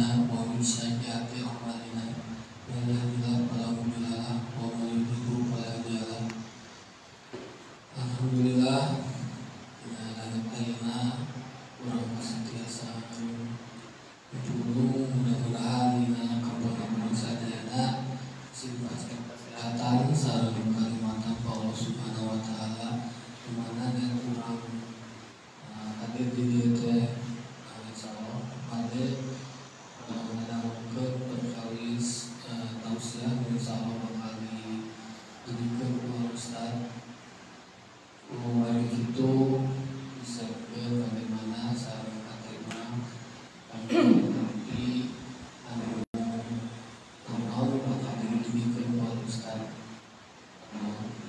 أنفسنا ومن سيئات أعمالنا من يهده الله فلا مضل له ومن يضلل فلا هادي له Alhamdulillah ayeuna urang senantiasa dulu mudah-mudahan dina kampung sadayana sifat kesehatan sareng kalimatan Allah Subhanahu wa taala di mana dan urang hadir di dieu teh insyaallah bade ngadawukeun perkawis tausiah insyaallah bakal dijadikeun ku Ustaz. Mari itu bisa bagaimana sareng kata imam tapi tahun bakal dijadikan buat Ustaz.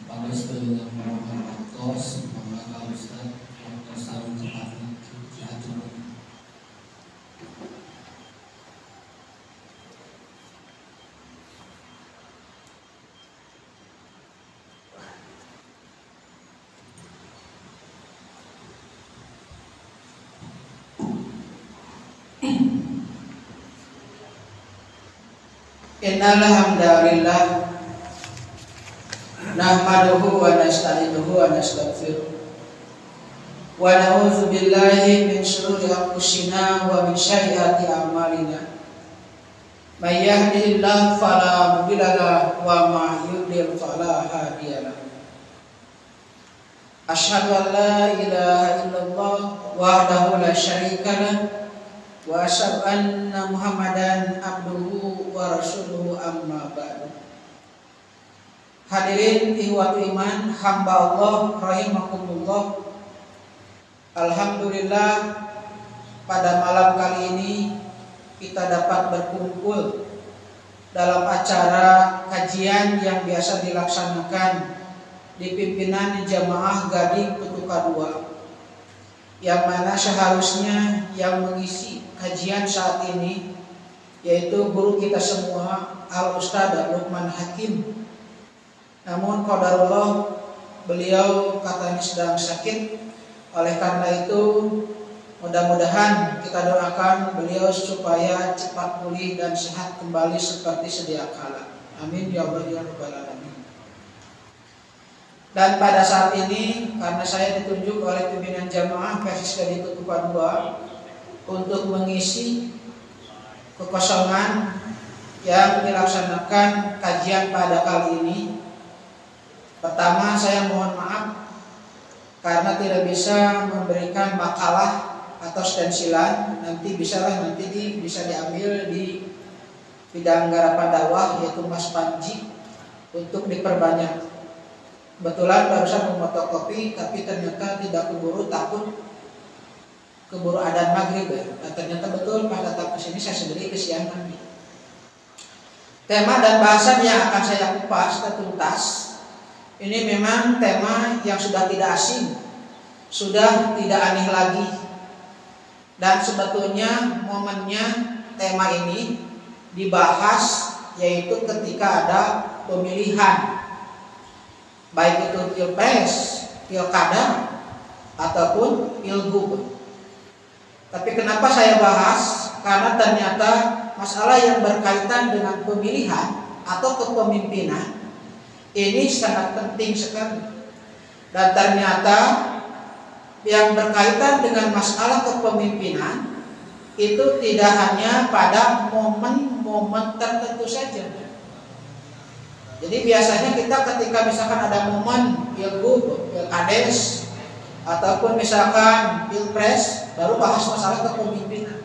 Panas dengan mohon waktos maka Ustaz waktos sareng tepatnya diatur. Innal hamdalillah nahmaduhu wa nasta'inuhu wa nastaghfiruh wa na'udzu billahi min shururi anfusina wa min sayyiati a'malina may yahdihillahu fala mudilla lahu wa may yudlil fala hadiya lahu asyhadu an la ilaha illallah wahdahu la syarika lahu wa asyhadu anna Muhammadan abduhu wa rasuluhu amma ba'du. Hadirin ikhwatu iman hamba Allah rahimakumullah. Alhamdulillah pada malam kali ini kita dapat berkumpul dalam acara kajian yang biasa dilaksanakan di pimpinan Jamaah Gading Petuka 2, yang mana seharusnya yang mengisi kajian saat ini yaitu guru kita semua Al-Ustadz Luqman Hakim. Namun qadarullah beliau katanya sedang sakit. Oleh karena itu mudah-mudahan kita doakan beliau supaya cepat pulih dan sehat kembali seperti sedia kala. Amin ya Allah ya rabbal alamin. Dan pada saat ini karena saya ditunjuk oleh pimpinan jamaah Persis Gading Petuka 2 untuk mengisi kekosongan yang dilaksanakan kajian pada kali ini. Pertama, saya mohon maaf karena tidak bisa memberikan makalah atau stensilan. Nanti bisa diambil di bidang garapan dakwah yaitu Mas Panji untuk diperbanyak. Kebetulan barusan memotokopi tapi ternyata tidak keburu, takut keburu adzan maghrib ya. Dan ternyata betul pas datang ke sini saya sendiri kesiangan. Tema dan bahasan yang akan saya kupas tuntas ini memang tema yang sudah tidak asing, sudah tidak aneh lagi. Dan sebetulnya momennya tema ini dibahas yaitu ketika ada pemilihan, baik itu pilpres, pilkada ataupun pilgub. Tapi kenapa saya bahas? Karena ternyata masalah yang berkaitan dengan pemilihan atau kepemimpinan ini sangat penting sekali. Dan ternyata yang berkaitan dengan masalah kepemimpinan itu tidak hanya pada momen-momen tertentu saja. Jadi biasanya kita ketika misalkan ada momen pilgub, pilkades ataupun misalkan pilpres baru bahas masalah kepemimpinan.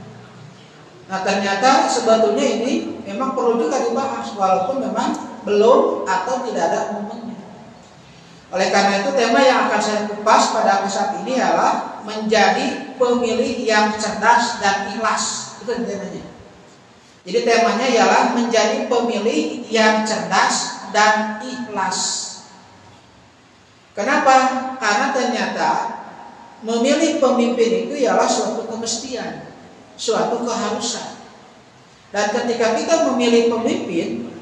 Nah ternyata sebetulnya ini memang perlu juga dibahas walaupun memang belum atau tidak ada momennya. Oleh karena itu tema yang akan saya kupas pada saat ini adalah menjadi pemilih yang cerdas dan ikhlas. Itu temanya. Jadi temanya ialah menjadi pemilih yang cerdas dan ikhlas. Kenapa? Karena ternyata memilih pemimpin itu ialah suatu kemestian, suatu keharusan. Dan ketika kita memilih pemimpin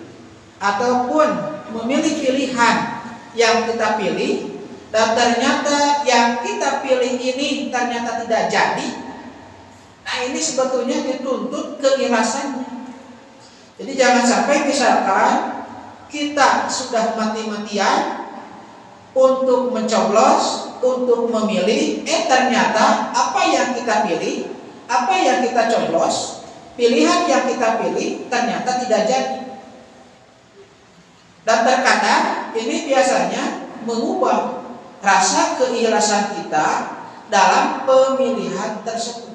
ataupun memilih pilihan yang kita pilih dan ternyata yang kita pilih ini ternyata tidak jadi, Nah ini sebetulnya dituntut keikhlasannya. Jadi jangan sampai misalkan kita sudah mati-matian untuk mencoblos, untuk memilih, ternyata apa yang kita pilih, apa yang kita coblos, pilihan yang kita pilih ternyata tidak jadi. Dan terkadang ini biasanya mengubah rasa keikhlasan kita dalam pemilihan tersebut.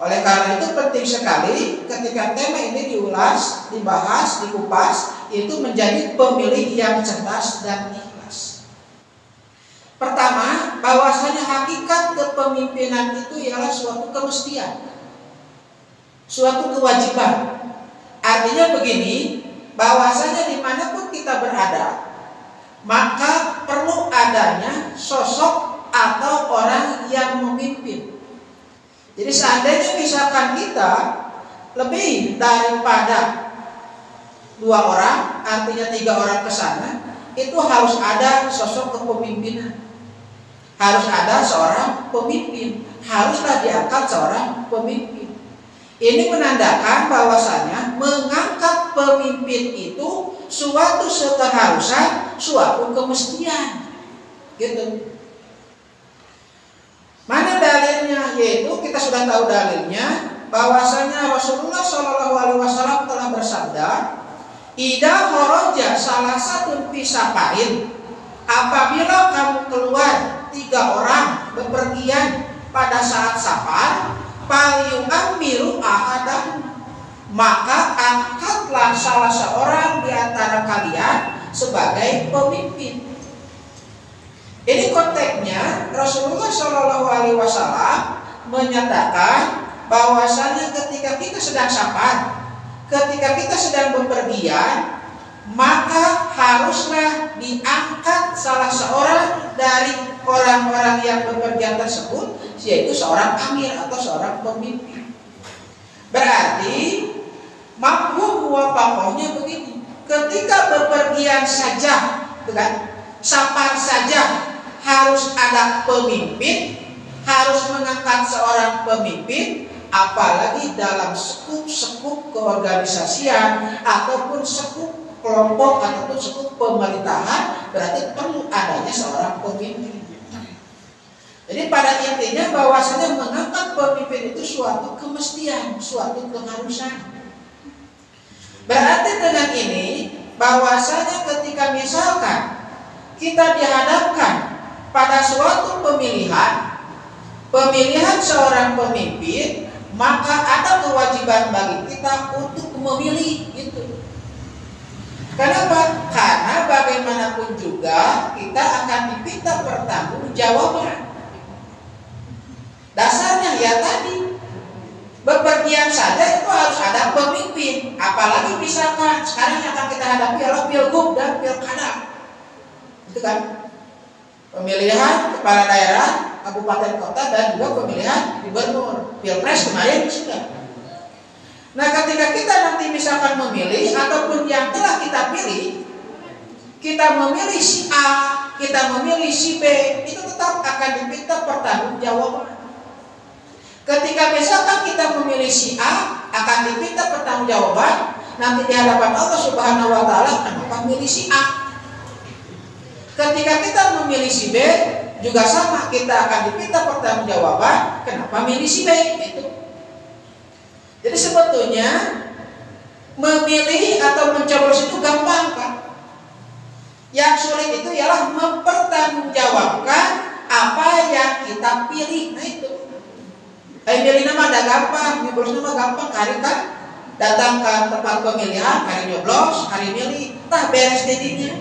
Oleh karena itu penting sekali ketika tema ini diulas, dibahas, dikupas, itu menjadi pemilih yang cerdas dan ikhlas. Pertama, bahwasanya hakikat kepemimpinan itu ialah suatu kemestian, suatu kewajiban. Artinya begini, bahwasanya dimanapun kita berada, maka perlu adanya sosok atau orang yang memimpin. Jadi seandainya misalkan kita lebih daripada 2 orang, artinya 3 orang ke sana, itu harus ada sosok kepemimpinan. Harus ada seorang pemimpin, haruslah diangkat seorang pemimpin. Ini menandakan bahwasanya mengangkat pemimpin itu suatu keharusan, suatu kemestian. Gitu. Mana dalilnya? Yaitu kita sudah tahu dalilnya, bahwasanya Rasulullah SAW telah bersabda, "Idza kharaja salah satu pisapain," apabila kamu keluar 3 orang bepergian pada saat safar, "Falyu'ammiru ahadahu," maka angkatlah salah seorang di antara kalian sebagai pemimpin. Ini konteksnya Rasulullah SAW menyatakan bahwasanya ketika kita sedang safar, ketika kita sedang bepergian, maka haruslah diangkat salah seorang dari orang-orang yang bepergian tersebut, yaitu seorang amir atau seorang pemimpin. Berarti mafhum wafaqahnya begini, ketika bepergian saja, safar saja harus ada pemimpin, harus mengangkat seorang pemimpin, apalagi dalam sekup keorganisasian ataupun sekup kelompok ataupun sekup pemerintahan, berarti perlu adanya seorang pemimpin. Jadi pada intinya bahwasanya mengangkat pemimpin itu suatu kemestian, suatu keharusan. Berarti dengan ini bahwasanya ketika misalkan kita dihadapkan pada suatu pemilihan seorang pemimpin, maka ada kewajiban bagi kita untuk memilih itu. Kenapa? Karena bagaimanapun juga kita akan diminta pertanggungjawaban. Dasarnya ya tadi, bepergian saja itu harus ada pemimpin. Apalagi misalkan sekarang yang akan kita hadapi adalah pilgub dan pilkada. Itu kan pemilihan kepala daerah, kabupaten kota, dan juga pemilihan gubernur. Pilpres kemarin sudah. Nah ketika kita nanti misalkan memilih ataupun yang telah kita pilih, kita memilih si A, kita memilih si B, itu tetap akan diminta pertanggungjawaban. Ketika misalkan kita memilih si A, akan diminta pertanggungjawaban nanti di hadapan Allah Subhanahu wa Ta'ala, kenapa memilih si A. Ketika kita memilih si B, juga sama, kita akan diminta pertanggungjawaban kenapa memilih si B. Itu. Jadi sebetulnya memilih atau mencoblos itu gampang, Pak. Yang sulit itu ialah mempertanggungjawabkan apa yang kita pilih. Nah itu. Milih nama ada gampang, nyoblos nama gampang, hari kan datang ke tempat pemilihan, hari nyoblos, hari milih, tah beres jadinya.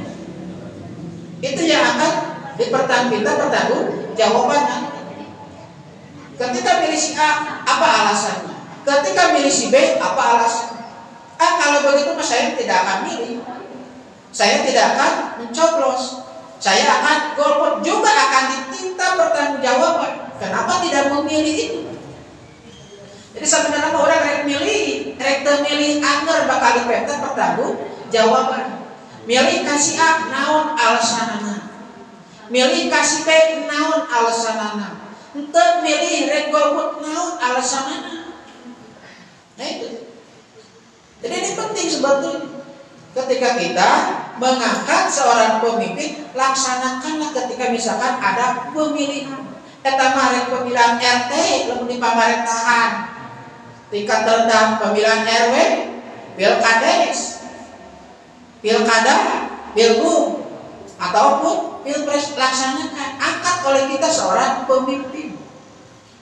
Itu yang akan pertanggungjawabannya. Ketika milih si A, apa alasannya? Ketika milih si B, apa alasannya? Kalau begitu saya tidak akan milih, saya tidak akan mencoblos, saya akan golput, juga akan diminta pertanggungjawaban. Kenapa tidak memilih itu? Jadi sebenarnya orang rek milih anger bakal diminta pertanggungjawaban. Milih kasih A, naon alasanana. Milih kasih B, naon alasanana. Ente milih rek golput, naon alasanana. sebetulnya ketika kita mengangkat seorang pemimpin, laksanakanlah ketika misalkan ada pemilihan. Eta mah pemilihan RT lamun di pamerintahan. Tingkat rendah pemilihan RW, pilkades, pilkada, pilgub, ataupun pilpres, laksanakan. Angkat oleh kita seorang pemimpin.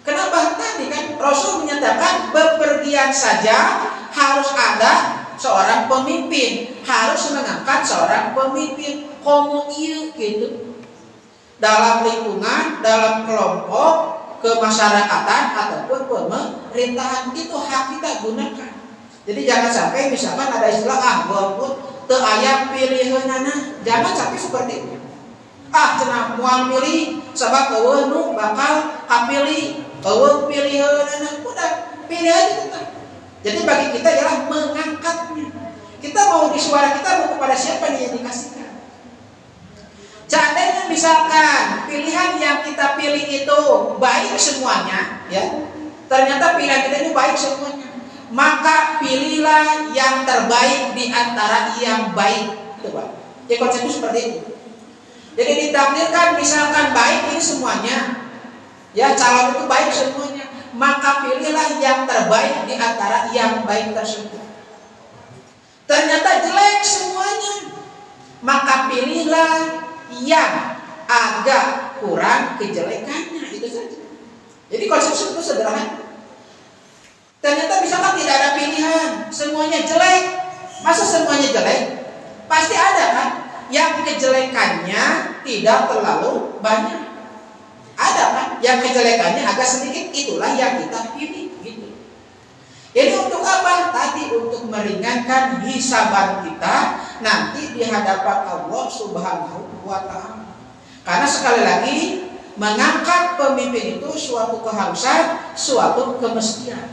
Kenapa? Tadi kan Rasul menyatakan bepergian saja harus ada seorang pemimpin, harus mengangkat seorang pemimpin. Komo ieu gitu. Dalam lingkungan, dalam kelompok, kemasyarakatan ataupun pemerintahan, itu hak kita gunakan. Jadi jangan sampai misalkan ada istilah golput teu aya pilihanana, jangan sampai seperti itu. Cenah moal milih sabab eueuh nu bakal kapilih, eueuh pilihanana, udah pilih aja kita. Jadi bagi kita ialah mengangkatnya. Kita mau di suara kita mau kepada siapa nih yang dikasihkan. Seandainya misalkan pilihan yang kita pilih itu baik semuanya, ya, ternyata pilihan kita ini baik semuanya, maka pilihlah yang terbaik di antara yang baik. Itu Pak. Ya konsepnya seperti itu. Jadi ditakdirkan misalkan baik ini semuanya, ya calon itu baik semuanya, maka pilihlah yang terbaik di antara yang baik tersebut. Ternyata jelek semuanya, maka pilihlah yang agak kurang kejelekannya, itu saja. Jadi konsep itu sederhana. Ternyata misalkan tidak ada pilihan, semuanya jelek. Masa semuanya jelek? Pasti ada kan yang kejelekannya tidak terlalu banyak. Ada kan yang kejelekannya agak sedikit, itulah yang kita pilih gitu. Jadi untuk apa? Tadi untuk meringankan hisaban kita nanti di hadapan Allah Subhanahu wa Ta'ala. Karena sekali lagi mengangkat pemimpin itu suatu keharusan, suatu kemestian.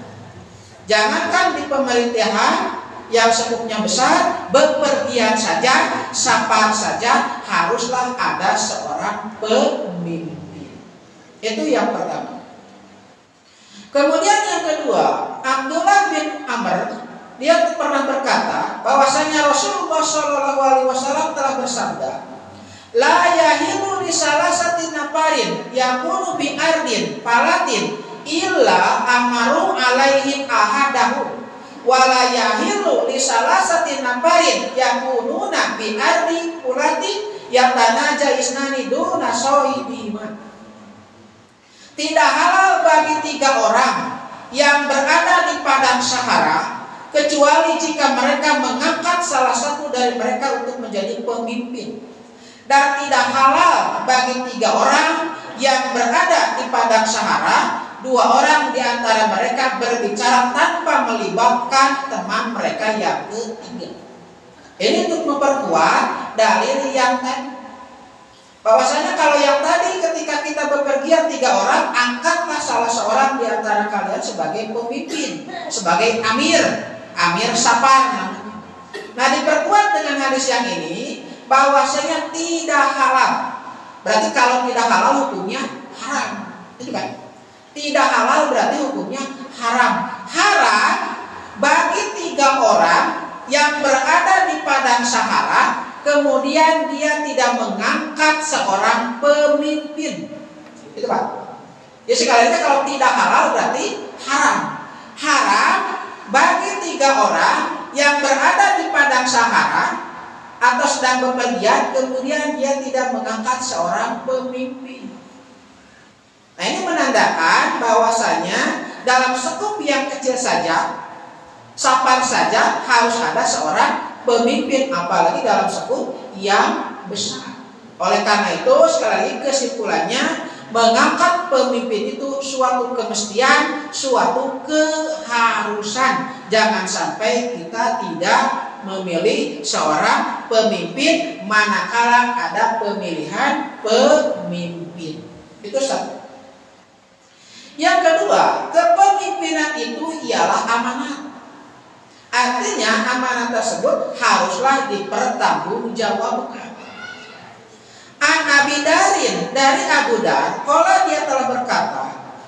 Jangankan di pemerintahan yang sekupnya besar, bepergian saja, safar saja, haruslah ada seorang pemimpin. Itu yang pertama. Kemudian yang kedua, Abdullah bin Amr, dia pernah berkata bahwasanya Rasulullah SAW telah bersabda, la yahilu li salasati nafarin yakunu bi ardin palatin illa amaru alaihim ahadahu wala yahilu li salasati nafarin yakununa bi ardi pulatin yatanaja isnani duna sohibihima. Tidak halal bagi 3 orang yang berada di padang Sahara kecuali jika mereka mengangkat salah satu dari mereka untuk menjadi pemimpin. Dan tidak halal bagi 3 orang yang berada di padang Sahara, 2 orang di antara mereka berbicara tanpa melibatkan teman mereka yang ketiga. Ini untuk memperkuat dalil yang tadi. Bahwasanya kalau yang tadi ketika kita bepergian 3 orang, angkatlah salah seorang di antara kalian sebagai pemimpin, sebagai amir safar. Nah, diperkuat dengan hadis yang ini bahwasanya tidak halal. Berarti kalau tidak halal hukumnya haram. Itu kan? Tidak halal berarti hukumnya haram. Haram bagi 3 orang yang berada di padang Sahara, kemudian dia tidak mengangkat seorang pemimpin. Itu Pak. Ya sekalian kalau tidak halal berarti haram. Haram bagi 3 orang yang berada di padang Sahara atau sedang bepergian, kemudian dia tidak mengangkat seorang pemimpin. Nah, ini menandakan bahwasanya dalam sekup yang kecil saja, safar saja harus ada seorang pemimpin, apalagi dalam sekup yang besar. Oleh karena itu, sekali lagi kesimpulannya, mengangkat pemimpin itu suatu kemestian, suatu keharusan. Jangan sampai kita tidak memilih seorang pemimpin manakala ada pemilihan pemimpin. Itu satu. Yang kedua, kepemimpinan itu ialah amanat. Artinya amanat tersebut haruslah dipertanggungjawabkan. An Abi Darin, dari Abu Dar, kalau dia telah berkata,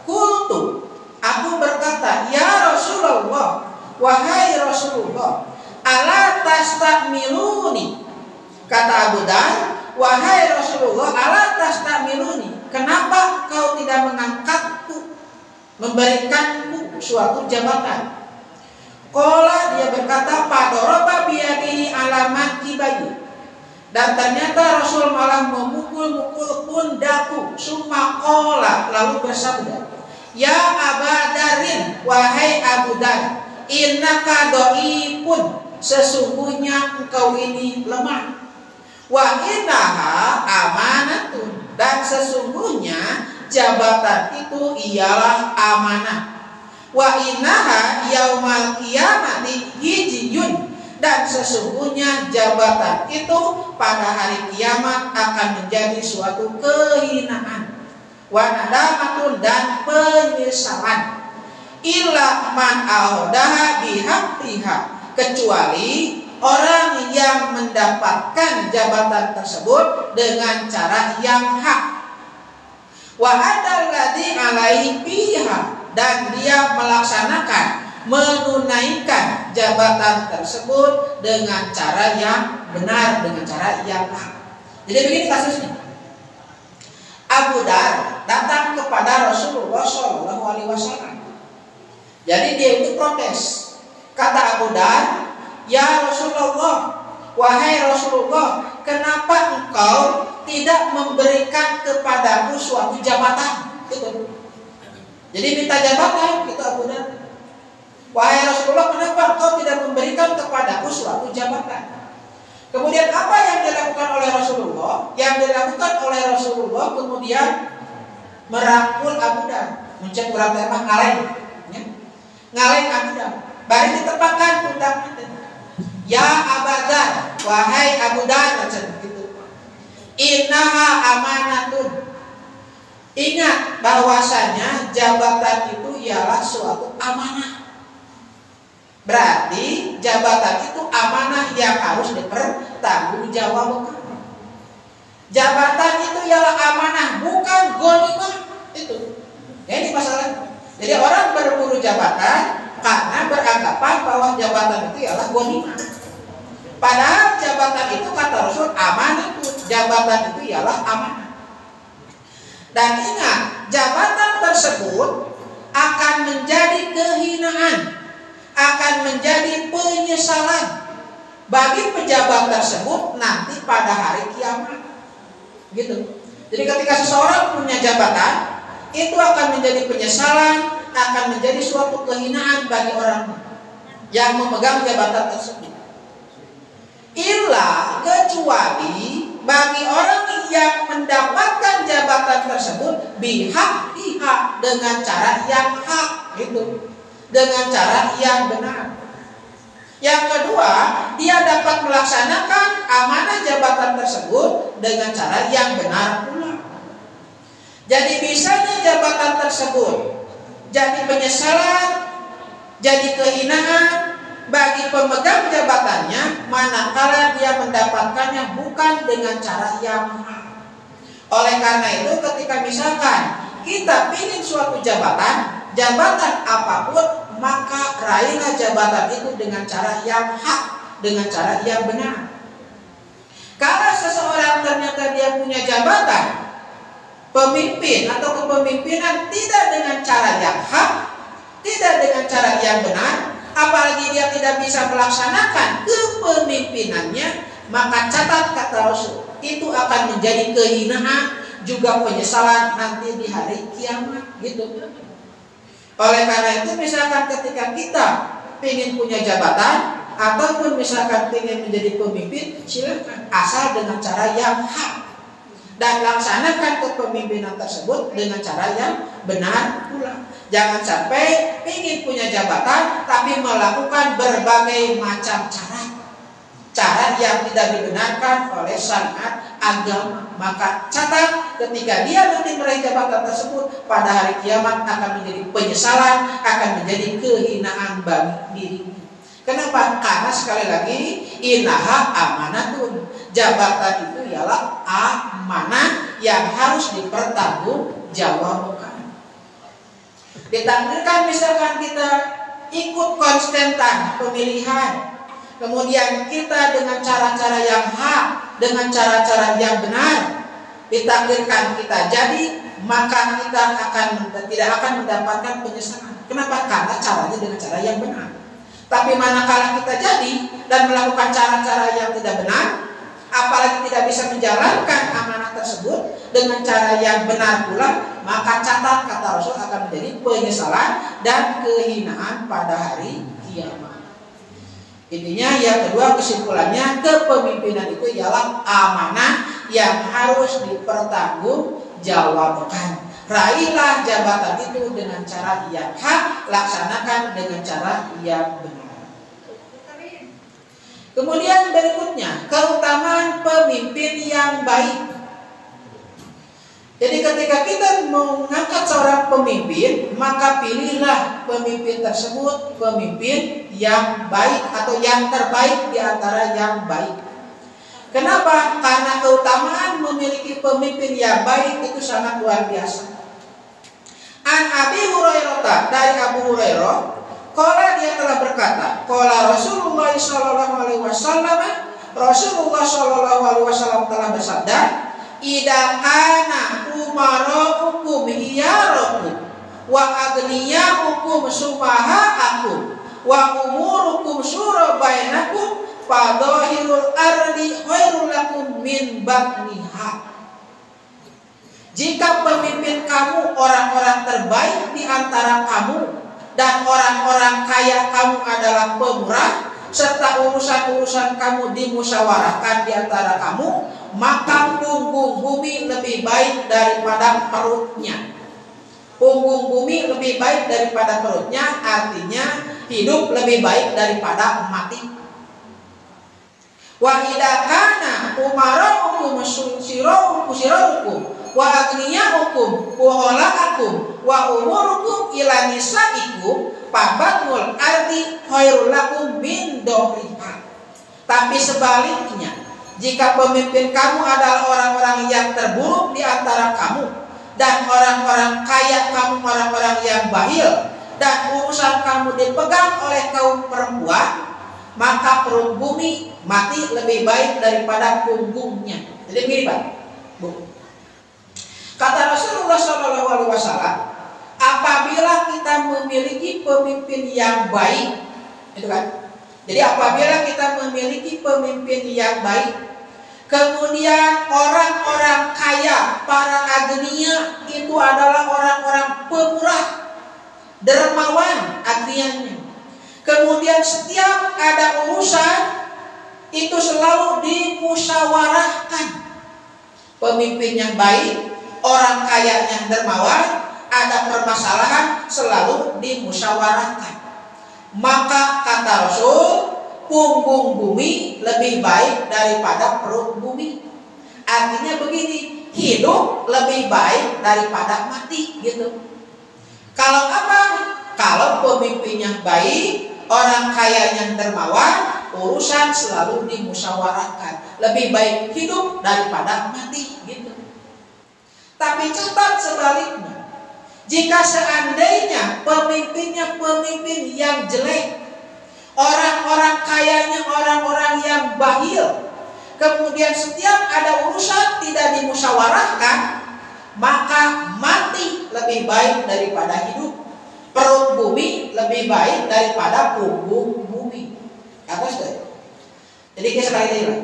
Qultu, aku berkata, ya Rasulullah, wahai Rasulullah, ala tastamiluni. Kata Abu Dar, wahai Rasulullah, ala tastamiluni, kenapa kau tidak mengangkatku, memberikanku suatu jabatan? Qala, dia berkata, padoroba biyadihi alamat kibayu. Dan ternyata Rasul malah memukul-mukul pundakku. Summa qala, lalu bersabda, ya Aba Darin, wahai Abu Dar, innaka dhaifun, sesungguhnya engkau ini lemah. Wa innaha amanatun, dan sesungguhnya jabatan itu ialah amanah. Wa innaha yaumal qiyamati hijyun, dan sesungguhnya jabatan itu pada hari kiamat akan menjadi suatu kehinaan. Wa nadamatun, dan penyesalan. Illa man audaha bihaqqiha, kecuali orang yang mendapatkan jabatan tersebut dengan cara yang hak. Wa adal ladzi alaihi fiha, dan dia melaksanakan, menunaikan jabatan tersebut dengan cara yang benar, dengan cara yang hak. Jadi begini kasusnya. Abu Dar datang kepada Rasulullah SAW. Jadi dia itu protes. Kata Abu Dar, ya Rasulullah, wahai Rasulullah, kenapa engkau tidak memberikan kepadaku suatu jabatan? Gitu. Jadi minta jabatan, gitu Abu Dar. Wahai Rasulullah, kenapa engkau tidak memberikan kepadaku suatu jabatan? Kemudian apa yang dilakukan oleh Rasulullah? Yang dilakukan oleh Rasulullah kemudian merangkul Abu Dar, mencet kurang tema ngalain, ya? Ngalain Abu Dar. Baru ditepakkan pundaknya. Ya Abu Dar, wahai Abu Dar, macam gitu. Innaha amanatun. Ingat bahwasanya jabatan itu ialah suatu amanah. Berarti jabatan itu amanah yang harus dipertanggungjawabkan. Jabatan itu ialah amanah, bukan ghanimah. Itu. Ya, ini masalah. Jadi orang berburu jabatan karena beranggapan bahwa jabatan itu ialah ghanimah. Padahal jabatan itu kata Rasul amanah, jabatan itu ialah amanah. Dan ingat, jabatan tersebut akan menjadi kehinaan, akan menjadi penyesalan bagi pejabat tersebut nanti pada hari kiamat. Gitu. Jadi ketika seseorang punya jabatan, itu akan menjadi penyesalan, akan menjadi suatu kehinaan bagi orang yang memegang jabatan tersebut. Illa, kecuali bagi orang yang mendapatkan jabatan tersebut bihaqqiha, dengan cara yang hak, gitu, dengan cara yang benar. Yang kedua, dia dapat melaksanakan amanah jabatan tersebut dengan cara yang benar pula. Jadi bisanya jabatan tersebut jadi penyesalan, jadi kehinaan bagi pemegang jabatannya manakala dia mendapatkannya bukan dengan cara yang hak. Oleh karena itu, ketika misalkan kita ingin suatu jabatan apapun, maka raihlah jabatan itu dengan cara yang hak, dengan cara yang benar. Kalau seseorang ternyata dia punya jabatan pemimpin atau kepemimpinan tidak dengan cara yang hak, tidak dengan cara yang benar, apalagi dia tidak bisa melaksanakan kepemimpinannya, maka catat kata Rasul, itu akan menjadi kehinaan juga penyesalan nanti di hari kiamat, gitu. Oleh karena itu, misalkan ketika kita ingin punya jabatan ataupun misalkan ingin menjadi pemimpin, silakan, asal dengan cara yang hak, dan laksanakan kepemimpinan tersebut dengan cara yang benar pula. Jangan sampai ingin punya jabatan tapi melakukan berbagai macam cara yang tidak dibenarkan oleh syariat agama. Maka catat, ketika dia nanti meraih jabatan tersebut pada hari kiamat akan menjadi penyesalan, akan menjadi kehinaan bagi dirinya. Kenapa? Karena sekali lagi, innaha amanatun, jabatan itu ialah amanah yang harus dipertanggungjawabkan. Ditakdirkan misalkan kita ikut konsentan pemilihan, kemudian kita dengan cara-cara yang hak, dengan cara-cara yang benar ditakdirkan kita jadi, maka kita tidak akan mendapatkan penyesalan. Kenapa? Karena caranya dengan cara yang benar. Tapi manakala kita jadi dan melakukan cara-cara yang tidak benar, apalagi tidak bisa menjalankan amanah tersebut dengan cara yang benar pula, maka catat kata Rasul akan menjadi penyesalan dan kehinaan pada hari kiamat. Intinya yang kedua, kesimpulannya, kepemimpinan itu ialah amanah yang harus dipertanggungjawabkan. Raihlah jabatan itu dengan cara yang hak, laksanakan dengan cara yang benar. Kemudian berikutnya, keutamaan pemimpin yang baik. Jadi ketika kita mengangkat seorang pemimpin, maka pilihlah pemimpin tersebut pemimpin yang baik atau yang terbaik di antara yang baik. Kenapa? Karena keutamaan memiliki pemimpin yang baik itu sangat luar biasa. An Abi Hurairah, dari Abu Hurairah, qala, dia telah berkata, qala Rasulullah sallallahu alaihi wasallam, Rasulullah sallallahu alaihi wasallam telah bersabda, idza kana umara'ukum hiyarakum wa aghniya'ukum sumaha'akum wa umurukum syura bainakum fadhahirul ardi khairul lakum min batniha. Jika pemimpin kamu orang-orang terbaik di antara kamu dan orang-orang kaya kamu adalah pemurah, serta urusan-urusan kamu dimusyawarahkan di antara kamu, maka punggung bumi lebih baik daripada perutnya. Punggung bumi lebih baik daripada perutnya, artinya hidup lebih baik daripada mati. Wa idza kana umara'ukum syirarukum wa aghniya'ukum puhola'akum wa umurukum ila nisa'ikum fabatnul ardi khairul lakum min dohriha. Tapi sebaliknya, jika pemimpin kamu adalah orang-orang yang terburuk di antara kamu dan orang-orang kaya kamu orang-orang yang bahil dan urusan kamu dipegang oleh kaum perempuan, maka perut bumi mati lebih baik daripada punggungnya. Jadi mirip, Bu. Kata Rasulullah SAW, apabila kita memiliki pemimpin yang baik, itu kan? Jadi apabila kita memiliki pemimpin yang baik, kemudian orang-orang kaya, para agniya itu adalah orang-orang pemurah, dermawan agniyanya. Kemudian setiap ada urusan itu selalu dimusyawarahkan. Pemimpin yang baik, orang kaya yang dermawan, ada permasalahan selalu dimusyawarahkan. Maka kata Rasul, punggung bumi lebih baik daripada perut bumi. Artinya begini, hidup lebih baik daripada mati, gitu. Kalau apa? Kalau pemimpinnya baik, orang kaya yang dermawan, urusan selalu dimusyawarahkan. Lebih baik hidup daripada mati, gitu. Tapi catat sebaliknya, jika seandainya pemimpinnya pemimpin yang jelek, orang-orang kayanya orang-orang yang bahil, kemudian setiap ada urusan tidak dimusyawarahkan, maka mati lebih baik daripada hidup. Perut bumi lebih baik daripada punggung bumi. Apa sudah? Jadi kita sekali lagi,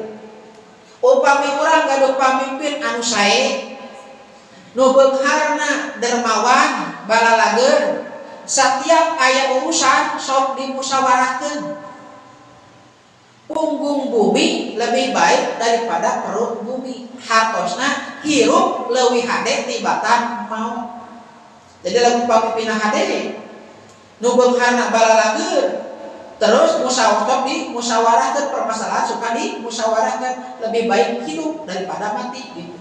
upami orang gaduh pamimpin anu sae, nu beungharna dermawan balalageun, setiap aya urusan sok dimusyawarahkeun. Punggung bumi lebih baik daripada perut bumi. Hartosna hirup leuwih hade tibatan maut. Jadi lamun pamimpinna hade, nu beungharna balalageun, terus musyawarah dimusyawarahkeun, permasalahan suka dimusyawarahkan, lebih baik hidup daripada mati, gitu.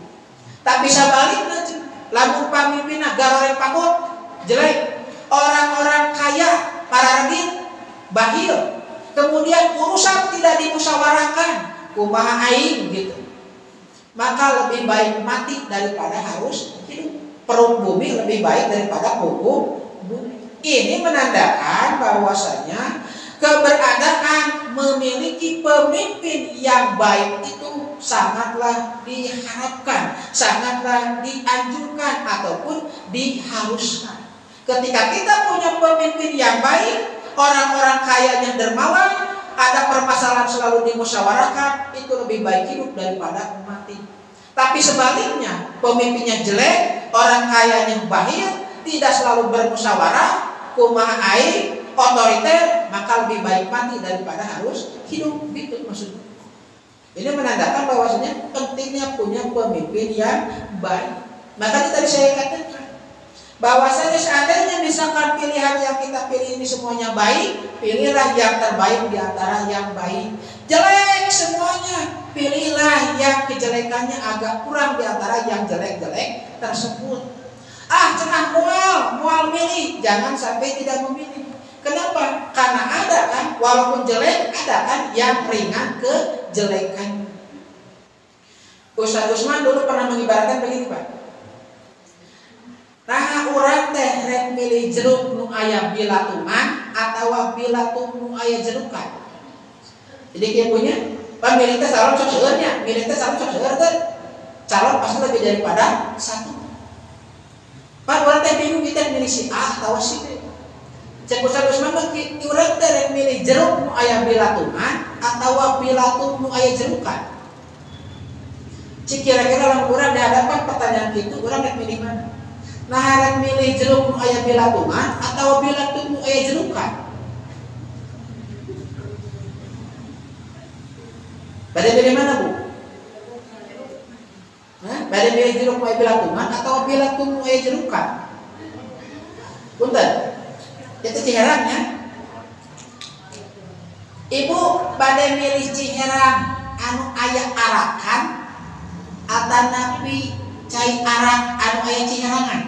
Tapi sebaliknya, lamun pamimpinna garore pakut, jelek, orang-orang kaya, para redit, bahil, kemudian urusan tidak dimusyawarahkan, kumaha aing, gitu. Maka lebih baik mati daripada harus hidup. Perut bumi lebih baik daripada punggung bumi. Ini menandakan bahwasanya keberadaan memiliki pemimpin yang baik itu sangatlah diharapkan, sangatlah dianjurkan ataupun diharuskan. Ketika kita punya pemimpin yang baik, orang-orang kayanya dermawan, ada permasalahan selalu dimusyawarahkan, itu lebih baik hidup daripada mati. Tapi sebaliknya, pemimpinnya jelek, orang kayanya bahir, tidak selalu bermusyawarah, kumaha aing, otoriter, maka lebih baik mati daripada harus hidup. Gitu maksudnya. Ini menandakan bahwasanya pentingnya punya pemimpin yang baik. Maka tadi saya katakan bahwasanya seandainya misalkan pilihan yang kita pilih ini semuanya baik, pilihlah yang terbaik di antara yang baik. Jelek semuanya, pilihlah yang kejelekannya agak kurang di antara yang jelek-jelek tersebut. Cenah mual milih, jangan sampai tidak memilih. Kenapa? Karena ada kan, walaupun jelek, ada kan yang ringan kejelekan. Ustaz Usman dulu pernah mengibaratkan begini, Pak. Nah, urang teh rek milih jeruk nu aya bilatungan atawa bilatung nu aya jerukan. Jadi dia punya pemilih teh calon sok seueurnya, milih teh calon sok seueur teh. Calon pasti lebih daripada satu. Pak urang teh bingung kita milih si A atawa si B. Cek Ustaz Usman mah urang teh rek milih jeruk nu aya bilatungan atawa bilatung nu aya jerukan. Cik kira-kira lamun urang dihadapkan pertanyaan kitu, urang rek milih mana? Nah, rek milih jeruk nu aya bilatungan atau bilatung nu aya jerukan? Bade milih mana, Bu? Bade milih jeruk nu aya bilatungan atau bilatung nu aya jerukan? Punten. Itu Ciherangnya. Ibu bade milih Ciherang anu aya arakan atau napi cai arak anu aya Ciherangan?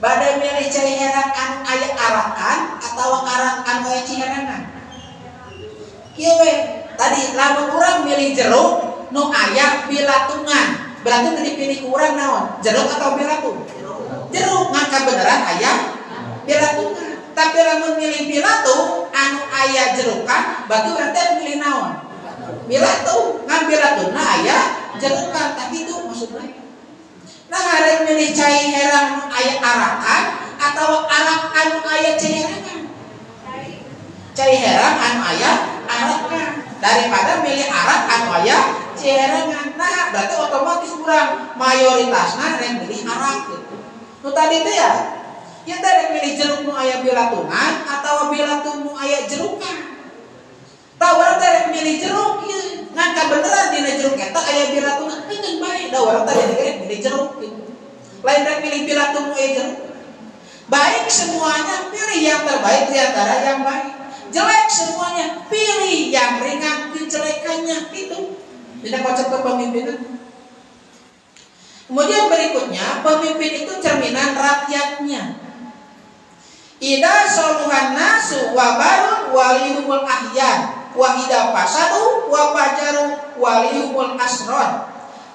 Badai milih Ciherang anu aya arakan atau arak anu aya Ciherangan? Kieu we, tadi lamun urang milih jeruk nu aya bilatungan, berarti teu dipilih ku urang naon? Jeruk atau bilatung? Jeruk, ngangka beneran aya bilatungan. Tapi lamun milih bilatung anu aya jerukan, berarti urang teh milih naon? Bilatung, ngan bilatungna aya jerukan. Tapi itu maksudnya. Nah, harus milih Ciherang anu aya arakan atau arak anu aya Ciherangan? Ciherang anu aya arakan daripada milih arak anu aya Ciherangan. Nah, berarti otomatis kurang mayoritasna rek milih arak gitu. Nu tadi teh ya, kita rek milih jeruk nu aya bilatungan atau bilatung nu aya jerukan. Tah urang teh rek milih jeruk ieu, ngan ka beneran dina jeruk eta aya bilatungan, teu bae. Da urang teh rek milih jeruk gitu. Lain rek milih bilatung nu aya jeruk. Baik semuanya, pilih yang terbaik di antara yang baik. Jelek semuanya, pilih yang ringan kejelekannya itu. Tidak konsep kepemimpinan. Kemudian berikutnya, pemimpin itu cerminan rakyatnya. Ida soluhan nasu wa barun waliyumul ahyan wa ida fasadu wa fajaru waliyumul asron.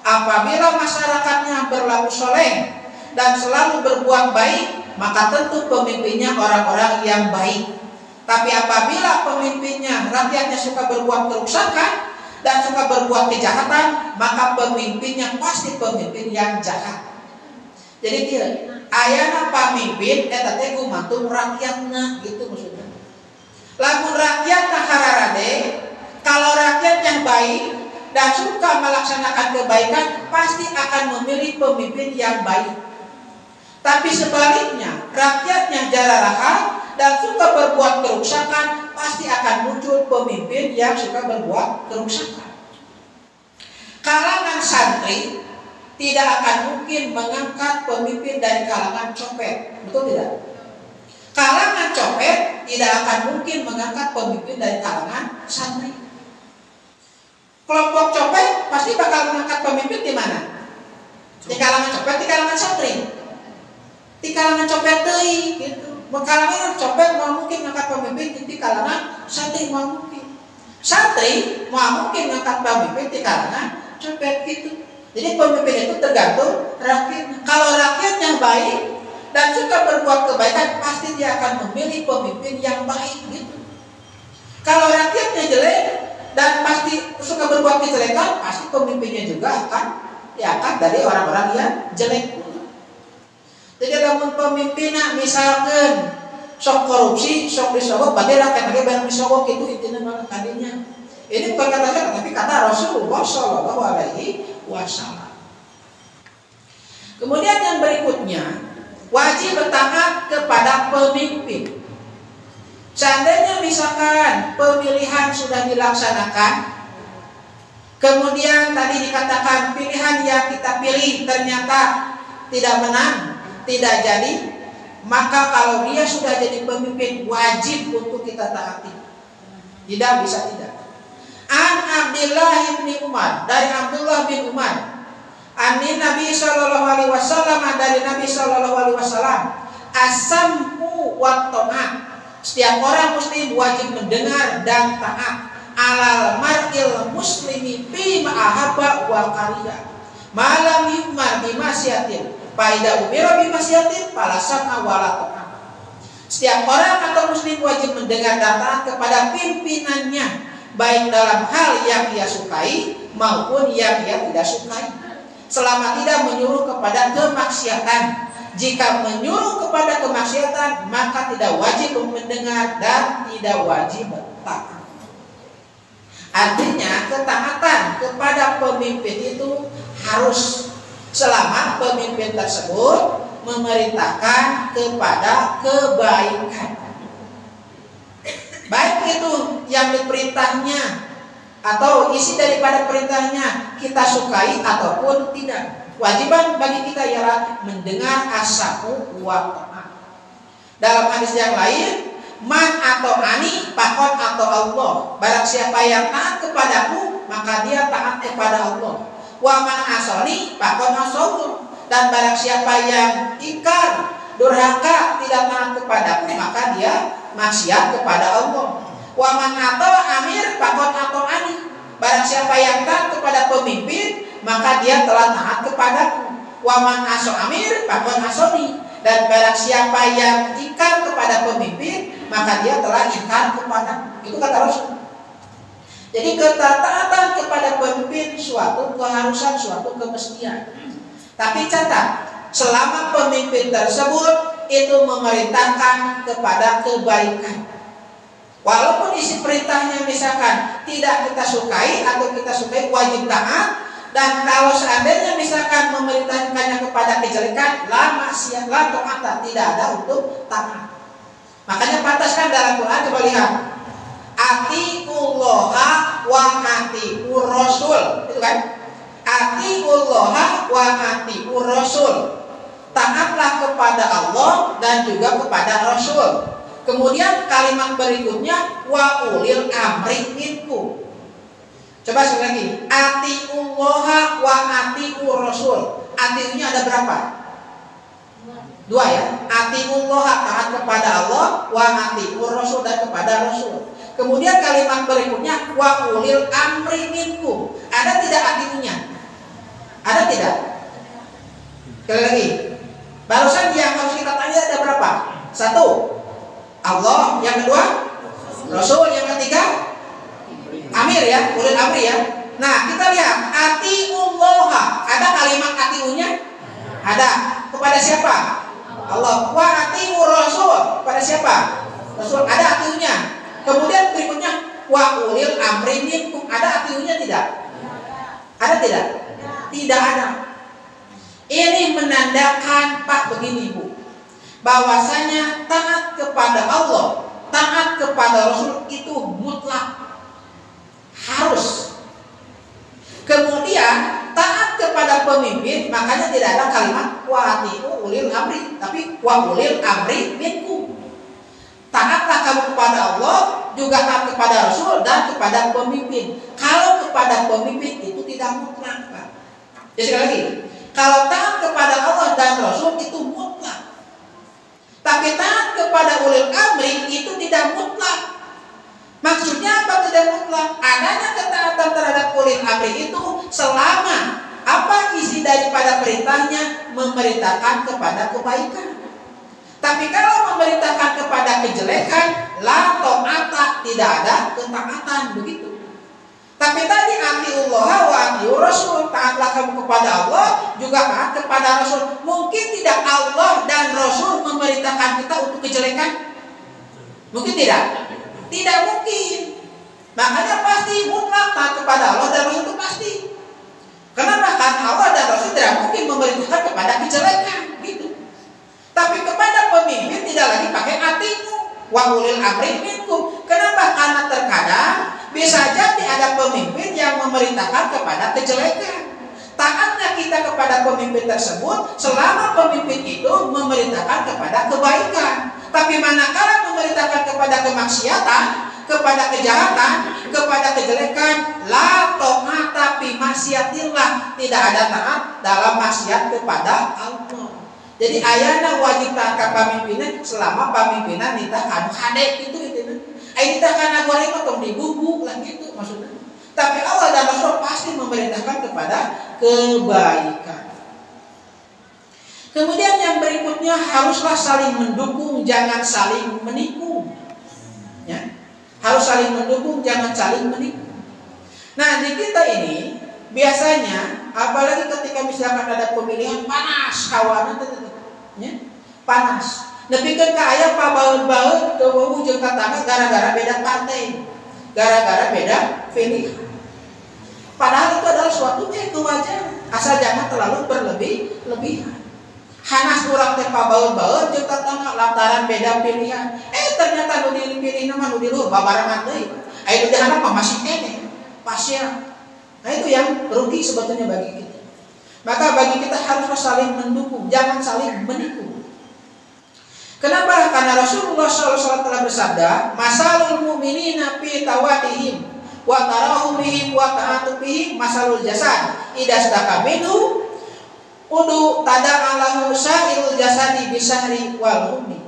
Apabila masyarakatnya berlaku soleh dan selalu berbuat baik, maka tentu pemimpinnya orang-orang yang baik. Tapi apabila pemimpinnya, rakyatnya suka berbuat kerusakan dan suka berbuat kejahatan, maka pemimpinnya pasti pemimpin yang jahat. Jadi dia ayana pamimpin eta teh gumantung rakyatna gitu maksudnya. Lamun rakyatna hararade, kalau rakyat yang baik dan suka melaksanakan kebaikan, pasti akan memilih pemimpin yang baik. Tapi sebaliknya, rakyat yang jararaha dan suka berbuat kerusakan, pasti akan muncul pemimpin yang suka berbuat kerusakan. Kalangan santri tidak akan mungkin mengangkat pemimpin dari kalangan copet, betul tidak? Kalangan copet tidak akan mungkin mengangkat pemimpin dari kalangan santri. Kelompok copet pasti bakal mengangkat pemimpin di mana? Di kalangan copet, di kalangan santri. Di kalangan copet deui gitu. Kalangan copet mau mungkin mengangkat pemimpin di kalangan santri mau mungkin. Santri mau mungkin mengangkat pemimpin di kalangan copet gitu. Jadi pemimpin itu tergantung rakyat. Kalau rakyat yang baik dan suka berbuat kebaikan, pasti dia akan memilih pemimpin yang baik gitu. Kalau rakyatnya jelek dan pasti suka berbuat kejelekan, pasti pemimpinnya juga akan diangkat dari orang-orang yang jelek. Jadi lamun pemimpinnya misalkan sok korupsi, sok disogok, berarti rakyat lagi banyak disogok, itu intinya mana tadinya. Ini bukan kata saya, tapi kata Rasulullah Shallallahu Alaihi Wasallam. Kemudian yang berikutnya, wajib taat kepada pemimpin. Seandainya misalkan pemilihan sudah dilaksanakan, kemudian tadi dikatakan pilihan yang kita pilih ternyata tidak menang, tidak jadi, maka kalau dia sudah jadi pemimpin, wajib untuk kita taati. Tidak bisa tidak. An Abdullah bin Umar, dari Abdullah bin Umar, Ani Nabi Shallallahu Alaihi Wasallam, dari Nabi Shallallahu Alaihi Wasallam, as-sam'u wa ta'ah. Setiap orang muslim wajib mendengar dan taat. Alal mar'il muslimi bima ahabba wa kariha. Malam yukmar bimasyatin. Faida umira bimasyatin fala sam'a wa la ta'ah. Setiap orang atau muslim wajib mendengar dan taat kepada pimpinannya, baik dalam hal yang ia sukai maupun yang ia tidak sukai, selama tidak menyuruh kepada kemaksiatan. Jika menyuruh kepada kemaksiatan, maka tidak wajib mendengar dan tidak wajib taat. Artinya ketaatan kepada pemimpin itu harus selama pemimpin tersebut memerintahkan kepada kebaikan, baik itu yang diperintahnya atau isi daripada perintahnya kita sukai ataupun tidak. Kewajiban bagi kita ialah mendengar as-sam'u wa ta'ah. Dalam hadis yang lain, man atau ani pakon atau Allah. Barang siapa yang taat kepadaku, maka dia taat kepada Allah. Wa man asoni pakon asallu. Dan barang siapa yang ingkar, durhaka, tidak taat kepadaku, maka dia maksiat kepada Allah. Wa man atau amir pakon atau ani. Barang siapa yang taat kepada pemimpin, maka dia telah taat kepadaku. Wa man aso amir pakon asoni. Dan barang siapa yang ingkar kepada pemimpin, maka dia telah ingkar kepada. Itu kata Rasul. Jadi ketaatan kepada pemimpin suatu keharusan, suatu kemestian. Tapi catat, selama pemimpin tersebut itu memerintahkan kepada kebaikan, walaupun isi perintahnya misalkan tidak kita sukai atau kita sukai, wajib taat. Dan kalau seandainya misalkan memerintahkannya kepada kejelekan, la maksiat, la ta'ata, tidak ada untuk taat. Makanya pantaskan dalam Quran, coba lihat, atiullaha wa atiur rasul, itu kan? Atiullaha wa atiur rasul. Taatlah kepada Allah dan juga kepada Rasul. Kemudian kalimat berikutnya, wa ulil amri minkum. Coba sekali lagi, atiullaha wa atiur rasul. Atiunya ada berapa? Dua ya. Atiullaha, taat kepada Allah, wa atiur rasul, dan kepada Rasul. Kemudian kalimat berikutnya, wa ulil amri minkum. Ada tidak atiunya? Ada tidak? Sekali lagi. Barusan yang harus kita tanya ada berapa? Satu, Allah. Yang kedua, Rasul. Yang ketiga, amir ya, ulil amri ya. Nah, kita lihat atiullaha. Ada kalimat atiunya? Ada. Kepada siapa? Allah. Wa atiur rasul. Kepada siapa? Rasul. Ada atiunya. Kemudian berikutnya, wa ulil amri minkum. Ada atiunya tidak? Ada tidak? Tidak ada. Ini menandakan, Pak, begini Bu, bahwasanya taat kepada Allah, taat kepada Rasul itu mutlak, harus. Kemudian taat kepada pemimpin, makanya tidak ada kalimat wa atiu ulil amri, tapi wa ulil amri minkum. Taatlah kamu kepada Allah, juga taat kepada Rasul dan kepada pemimpin. Kalau kepada pemimpin itu tidak mutlak, Pak. Jadi sekali lagi, kalau taat kepada Allah dan Rasul itu mutlak. Tapi taat kepada ulil amri itu tidak mutlak. Maksudnya apa tidak mutlak? Adanya ketaatan terhadap ulil amri itu selama apa isi daripada perintahnya memerintahkan kepada kebaikan. Tapi kalau memerintahkan kepada kejelekan, la ta'ata, tidak ada ketaatan, begitu. Tapi tadi atiullah wa atiur rasul, taatlah kamu kepada Allah, juga taat kepada Rasul. Mungkin tidak Allah dan Rasul memerintahkan kita untuk kejelekan? Mungkin tidak? Tidak mungkin. Makanya pasti mutlak taat kepada Allah dan Rasul itu pasti. Karena bahkan Allah dan Rasul tidak mungkin memerintahkan kepada kejelekan, gitu. Tapi kepada pemimpin tidak lagi pakai atimu, wa ulil amri minkum. Kenapa? Karena terkadang bisa jadi ada pemimpin yang memerintahkan kepada kejelekan. Taatnya kita kepada pemimpin tersebut selama pemimpin itu memerintahkan kepada kebaikan. Tapi manakala memerintahkan kepada kemaksiatan, kepada kejahatan, kepada kejelekan, la ta'ata fi maksiatillah, tidak ada taat dalam maksiat kepada Allah. Jadi ayana wajib taat ka pamimpinan selama pamimpinan nita kanu hade itu. Ai nita kana goreng atau dibubuk lah gitu maksudnya. Tapi Allah dan Rasul pasti memerintahkan kepada kebaikan. Kemudian yang berikutnya haruslah saling mendukung, jangan saling menikung. Ya. Harus saling mendukung, jangan saling menikung. Nah, di kita ini biasanya apalagi ketika misalkan ada pemilihan panas kawanan ya, panas. Nepikeun ka aya pabaeud-baeud teu wujud katana gara-gara beda partai, gara-gara beda pilihan. Padahal itu adalah suatu kewajaran, asal jangan terlalu berlebihan. Hanas urang teh pabaeud-baeud jeung katana lantaran beda pilihan. Ternyata nu dipilih mah nu di luhur babarengan deui. Aya nu di handap mah masih keneh, pasien. Nah itu yang rugi sebetulnya bagi kita. Maka bagi kita haruslah saling mendukung, jangan saling menikung. Kenapa? Karena Rasulullah SAW telah bersabda, masalul mu'minina fi tawadihim wa tarahumihim wa ta'atubihim masalul jasad idza staka minhu udu tada'alahu sa'irul jasadi bisahri wal hummi.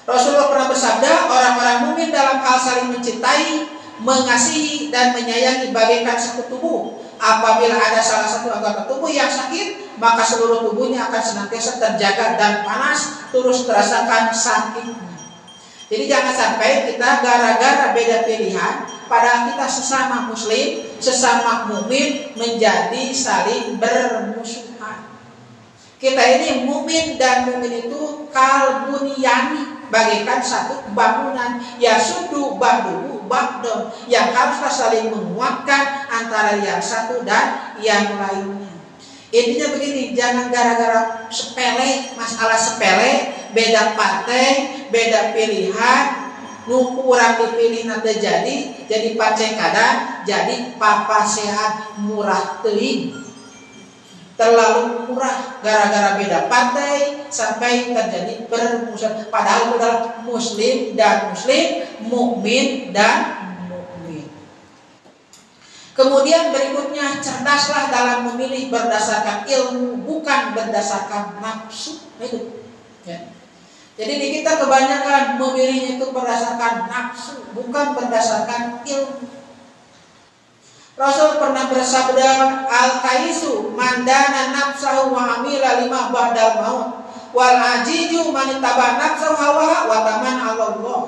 Rasulullah pernah bersabda, orang-orang mukmin dalam hal saling mencintai, mengasihi dan menyayangi bagaikan satu tubuh. Apabila ada salah satu anggota tubuh yang sakit, maka seluruh tubuhnya akan senantiasa terjaga dan panas, terus terasakan sakitnya. Jadi jangan sampai kita gara-gara beda pilihan, padahal kita sesama muslim, sesama mukmin menjadi saling bermusuhan. Kita ini mukmin dan mukmin itu kalbuniyani, bagaikan satu bangunan, ya sudu ba'duhu ba'dun, yang haruslah saling menguatkan antara yang satu dan yang lainnya. Intinya begini, jangan gara-gara sepele, masalah sepele, beda partai, beda pilihan, nu urang dipilih nanti jadi paceng kadang, jadi papasehan murah teuing. Terlalu murah gara-gara beda partai sampai terjadi permusuhan. Padahal itu adalah muslim dan muslim, mukmin dan mukmin. Kemudian berikutnya, cerdaslah dalam memilih berdasarkan ilmu, bukan berdasarkan nafsu. Itu. Ya. Jadi di kita kebanyakan memilih itu berdasarkan nafsu, bukan berdasarkan ilmu. Rasul pernah bersabda, al-kaisu mandana nafsahu wa amila lima ba'dal maut wal ajiju man ittaba nafsahu hawa wa taman Allah.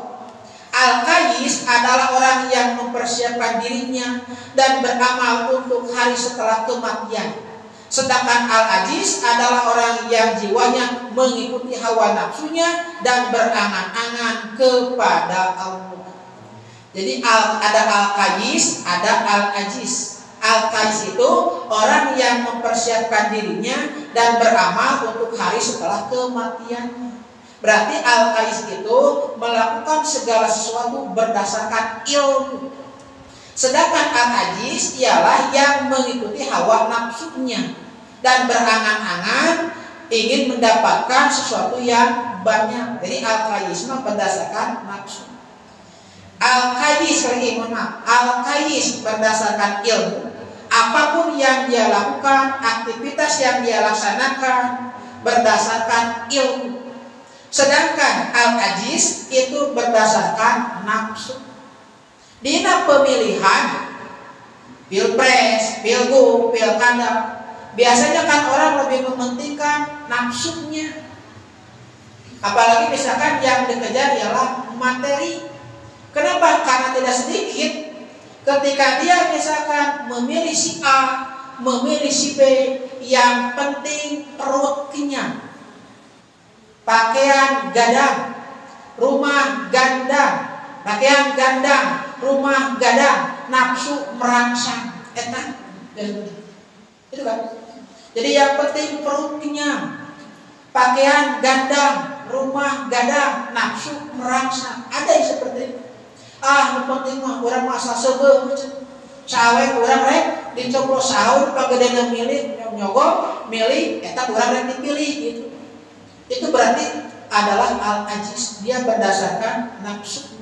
Al-kais adalah orang yang mempersiapkan dirinya dan beramal untuk hari setelah kematian. Sedangkan al-ajiz adalah orang yang jiwanya mengikuti hawa nafsunya dan berangan-angan kepada Allah. Jadi ada al-kais, ada al-ajiz. Al-kais itu orang yang mempersiapkan dirinya dan beramal untuk hari setelah kematiannya. Berarti al-kais itu melakukan segala sesuatu berdasarkan ilmu. Sedangkan al-ajiz ialah yang mengikuti hawa nafsunya dan berangan-angan ingin mendapatkan sesuatu yang banyak. Jadi al-kais berdasarkan nafsu. Al-kais al-kais berdasarkan ilmu. Apapun yang dia lakukan, aktivitas yang dia laksanakan berdasarkan ilmu. Sedangkan al-ajiz itu berdasarkan nafsu. Dina pemilihan pilpres, pilgub, pilkada, biasanya kan orang lebih mementingkan nafsunya. Apalagi misalkan yang dikejar ialah materi. Kenapa? Karena tidak sedikit ketika dia misalkan memilih si A, memilih si B, yang penting perut kenyang, pakaian gadang, rumah gandang, pakaian gandang, rumah gadang, nafsu merangsang, enak, itu kan. Jadi yang penting perut kenyang, pakaian gandang, rumah gadang, nafsu merangsang. Ada yang seperti itu. Yang penting mah orang masa sebel, saweh orang rek dicoblos sahur pagedena milih nyogok milih, eta orang rek dipilih gitu. Itu berarti adalah al-ajiz, dia berdasarkan nafsu.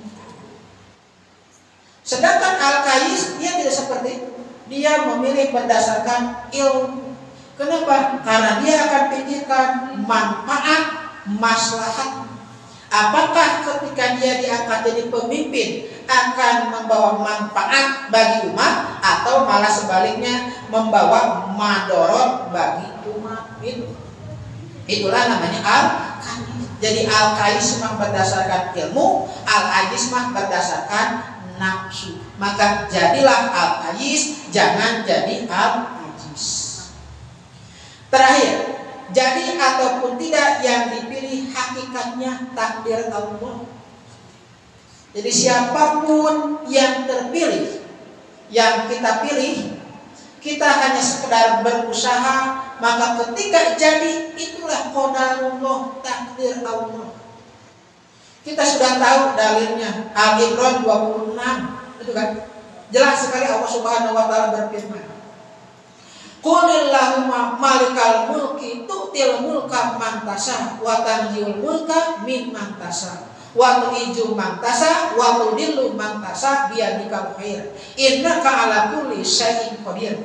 Sedangkan al-kayis dia tidak seperti itu. Dia memilih berdasarkan ilmu. Kenapa? Karena dia akan pikirkan manfaat, maslahat. Apakah ketika dia diangkat jadi pemimpin akan membawa manfaat bagi umat atau malah sebaliknya membawa madorot bagi umat itu. Itulah namanya al-kayis. Jadi al-kayis mah berdasarkan ilmu, al-ajiz mah berdasarkan nafsu. Maka jadilah al-kayis, jangan jadi al-ajiz. Terakhir, jadi ataupun tidak yang dipilih hakikatnya takdir Allah. Jadi siapapun yang terpilih, yang kita pilih, kita hanya sekedar berusaha, maka ketika jadi itulah qadarullah, takdir Allah. Kita sudah tahu dalilnya, Al-Imran 26, itu kan jelas sekali Allah Subhanahu wa taala berfirman, Qulillahumma malikal mulki tu'til mulka man tasha wa tanzi'ul mulka mimman tasha wa tu'izzu man tasha wa tudillu man tasha biyadikal khair innaka ala kulli syai'in qadir.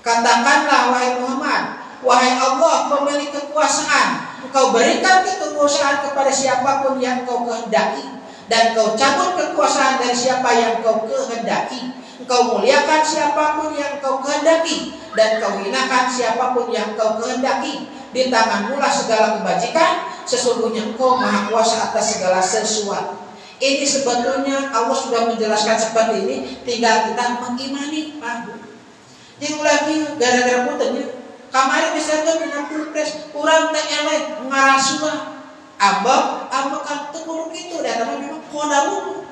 Katakanlah wahai Muhammad, wahai Allah pemilik kekuasaan, Engkau berikan kekuasaan kepada siapapun yang Engkau kehendaki, dan Engkau cabut kekuasaan dari siapa yang Engkau kehendaki. Engkau muliakan siapapun yang Engkau kehendaki, dan Engkau hinakan siapapun yang Engkau kehendaki. Di tanganmu lah segala kebajikan, sesungguhnya Engkau maha kuasa atas segala sesuatu. Ini sebetulnya Allah sudah menjelaskan seperti ini, tinggal kita mengimani. Jadi lagi gara-gara puternya kemarin misalnya minat pilpres kurang teh elek ngarasua abang kan teguruk itu dan memang qadarullah.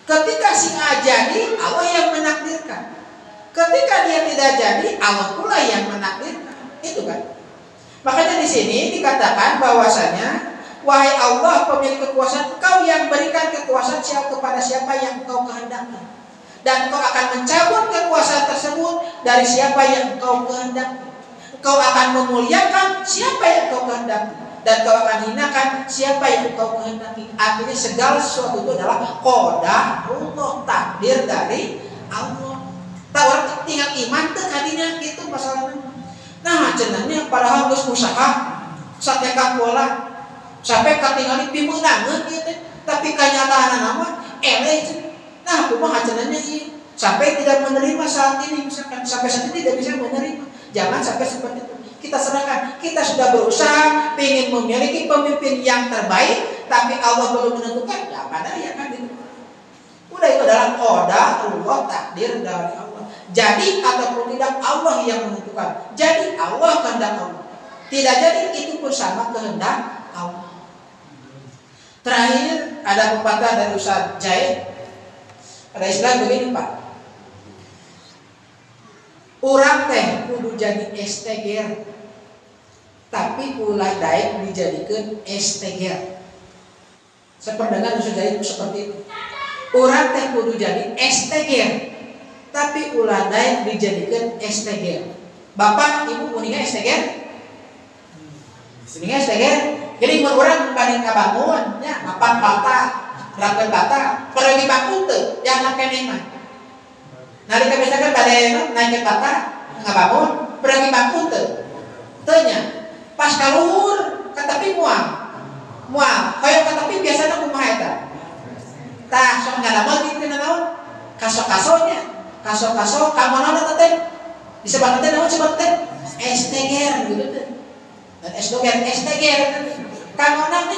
Ketika si A jadi, Allah yang menakdirkan. Ketika dia tidak jadi, Allah pula yang menakdirkan. Itu kan. Makanya di sini dikatakan bahwasanya, wahai Allah pemilik kekuasaan, Engkau yang berikan kekuasaan kepada siapa yang Engkau kehendaki, dan Engkau akan mencabut kekuasaan tersebut dari siapa yang Engkau kehendaki. Engkau akan memuliakan siapa yang Engkau kehendaki, dan Engkau akan hinakan siapa yang Engkau kehendaki. Artinya segala sesuatu itu adalah qadarullah, takdir dari Allah. Tak orang tinggal iman tuh kadinya gitu masalahnya. Nah, cenanya padahal geus usaha satekah bola sampai katingali pimeunangeun gitu, tapi kenyataan nama eleh. Nah, kumaha cenanya ieu sampai tidak menerima saat ini, misalkan sampai saat ini tidak bisa menerima. Jangan sampai seperti itu. Kita serahkan. Kita sudah berusaha ingin memiliki pemimpin yang terbaik, tapi Allah belum menentukan. Ya pada ya kan gitu. Udah, itu adalah qadarullah, takdir dari Allah. Jadi ataupun tidak Allah yang menentukan. Jadi Allah kehendak Allah. Tidak jadi itu pun sama kehendak Allah. Terakhir ada pepatah dari Ustaz Jaid. Ada istilah begini Pak. Urang teh kudu jadi esteger, tapi ulah daek dijadikan esteger. Sependengar Ustaz Jaid seperti itu. Urang teh kudu jadi esteger, tapi ulah daek dijadikan esteger. Bapak, ibu kuninga esteger? Kuninga esteger. Jadi mun urang balik ka bangun, nya mapan bata, rakeun bata, pergi bangun teu, jangan keneh mah. Nalika misalkan bade naik ke bata, ngabangun, pergi bangun teu. Teu nya. Pas kaluhur ka tepi moal. Moal, hoyong ka tepi biasana kumaha eta? Tah, sok ngadamel kitu naon? Kaso-kasonya. Kaso-kaso kamonaon eta teh? Disebut teh naon disebut teh? Esteger gitu teh. Dan esteger. Kamonan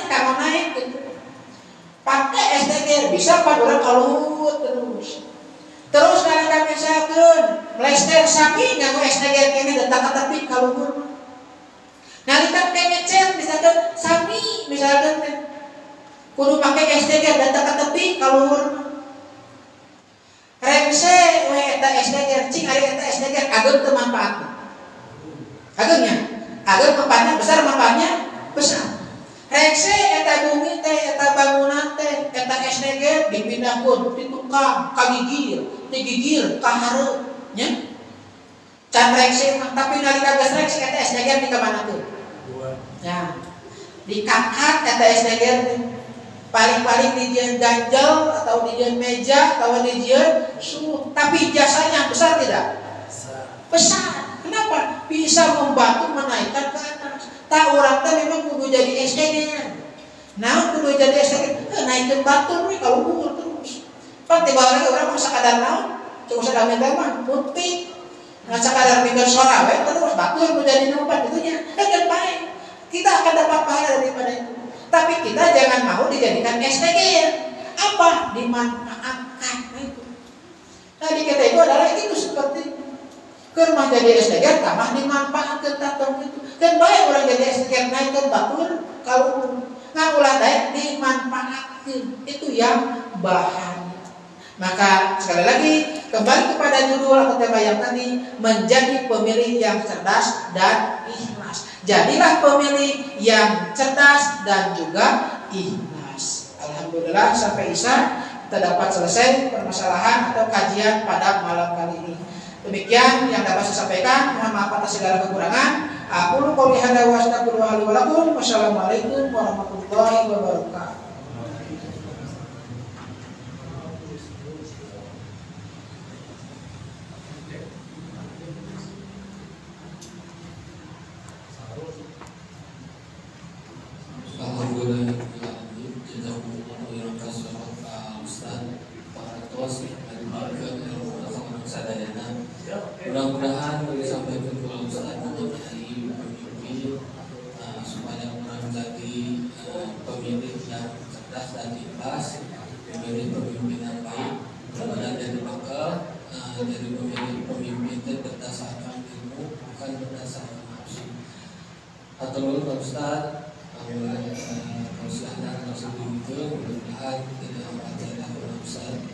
bisa pan urang kaluhur terus nalika misalkeun Lester sami nganggo STG kene datang ka tepi kaluhur. Nalika ngecet misalkeun sami misalkeun kudu make STG datang ka tepi kaluhur. Rengse we eta STG cing ari eta STG ageun teu manfaatna. Ageunnya, ageun manfaatnya besar, manfaatnya besar. Rengse eta bumi teh, eta bangunan teh, eta STG dipindahkeun ti tukang ka gigir, ti gigir ka hareup, nya. Can rengse mah tapi nalika geus rengse eta STG di ka mana tuh? Ya. Dikakat eta STG teh. Paling-paling dijieun ganjel atau dijieun meja atau dijieun suhu, tapi jasanya besar tidak? Besar. Kenapa? Bisa membantu menaikkan ke atas. Tak orang teh memang kudu jadi STG-nya. Nah, kudu jadi STG, naikkan batur nih kalau gugur terus. Pan tiba lagi orang masa kadar naon, cuma sadame teh mah putih. Nah, sakadar mikir suara we terus batur kudu jadi nompat itunya. Kan baik. Kita akan dapat pahala daripada itu. Tapi kita jangan mau dijadikan STG ya. Apa? Dimanfaatkan itu. Tadi kita itu adalah itu seperti kerma jadi STG, tambah dimanfaatkan tatong itu. Kan baik orang jadi STG naikkan batur kalau nggak ulah naik dimanfaatkan itu yang bahaya. Maka sekali lagi kembali kepada judul atau tema yang tadi, menjadi pemilih yang cerdas dan ikhlas. Jadilah pemilih yang cerdas dan juga ikhlas. Alhamdulillah sampai Isya kita dapat selesai permasalahan atau kajian pada malam kali ini. Demikian yang dapat saya sampaikan. Mohon maaf atas segala kekurangan. Aku qouli hadza wa astaghfirullaha li wa lakum. Wassalamualaikum warahmatullahi wabarakatuh. Mudah-mudahan boleh sampaikan ke Ustaz mengenai pemimpin supaya orang jadi pemilih yang cerdas dan ikhlas, pemilih pemimpin yang baik, kemudian dari bakal dari pemimpin itu berdasarkan ilmu, bukan berdasarkan nafsu. Atau Pak Ustaz, kalau silakan langsung itu mudah-mudahan tidak ada Ustaz.